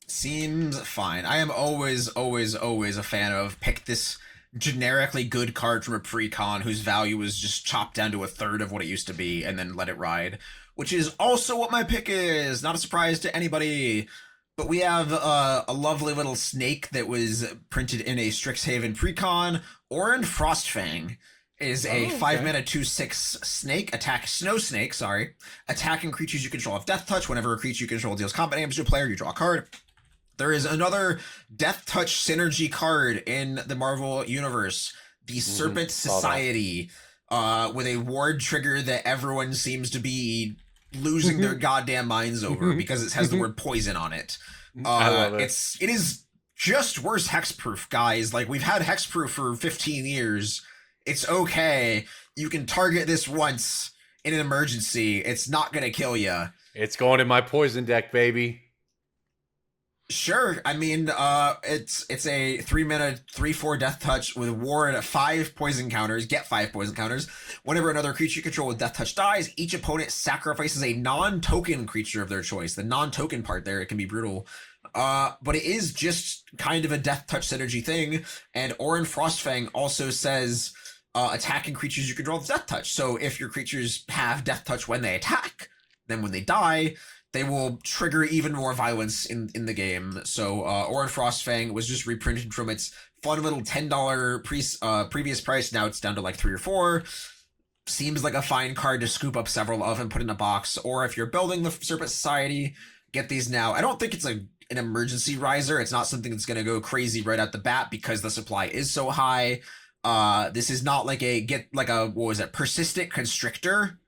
Seems fine. I am always a fan of pick this generically good card from a pre-con whose value is just chopped down to a third of what it used to be and then let it ride, which is also what my pick is. Not a surprise to anybody. But we have a lovely little snake that was printed in a Strixhaven pre-con. Orin Frostfang is a 5-mana 2/6 snake, snow snake, attacking creatures you control have Death Touch. Whenever a creature you control deals combat damage to a player, you draw a card. There is another Death Touch synergy card in the Marvel Universe, the Serpent Society, with a ward trigger that everyone seems to be losing their goddamn minds over because it has the word poison on it. I love it. It is just worse hexproof, guys. Like, we've had hexproof for 15 years. It's okay. You can target this once in an emergency. It's not gonna kill you. It's going in my poison deck, baby. Sure. I mean, it's a 3-mana 3/4 Death Touch with ward at 5 poison counters. Get 5 poison counters. Whenever another creature you control with Death Touch dies, each opponent sacrifices a non-token creature of their choice. The non-token part there, it can be brutal. But it is just kind of a Death Touch synergy thing. And Orin Frostfang also says attacking creatures you control with Death Touch. So if your creatures have Death Touch when they attack, then when they die, they will trigger even more violence in the game. So Orin Frostfang was just reprinted from its fun little $10 previous price. Now it's down to like $3 or $4. Seems like a fine card to scoop up several of and put in a box. Or if you're building the Serpent Society, get these now. I don't think it's an emergency riser. It's not something that's going to go crazy right out the bat because the supply is so high. This is not like Persistent Constrictor.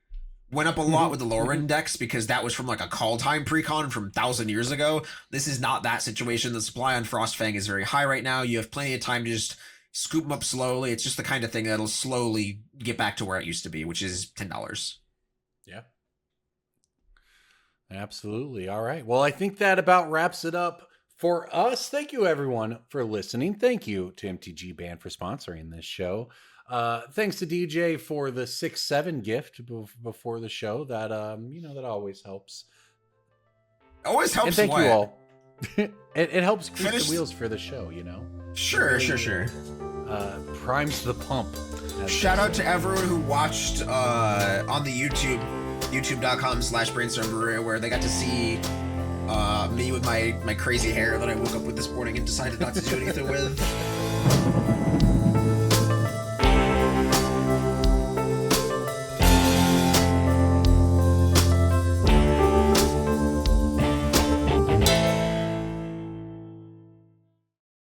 Went up a lot with the lower index because that was from like a call time precon from 1,000 years ago. This is not that situation. The supply on Frostfang is very high right now. You have plenty of time to just scoop them up slowly. It's just the kind of thing that'll slowly get back to where it used to be, which is $10. Yeah. Absolutely. All right. Well, I think that about wraps it up for us. Thank you, everyone, for listening. Thank you to MTG Band for sponsoring this show. Thanks to DJ for the 6-7 gift before the show. That that always helps. Always helps. And thank what? you all. it helps keep the wheels for the show. Sure. Primes the pump. Shout out to everyone who watched on the youtube.com/Brainstorm Brewery, where they got to see me with my crazy hair that I woke up with this morning and decided not to do anything with.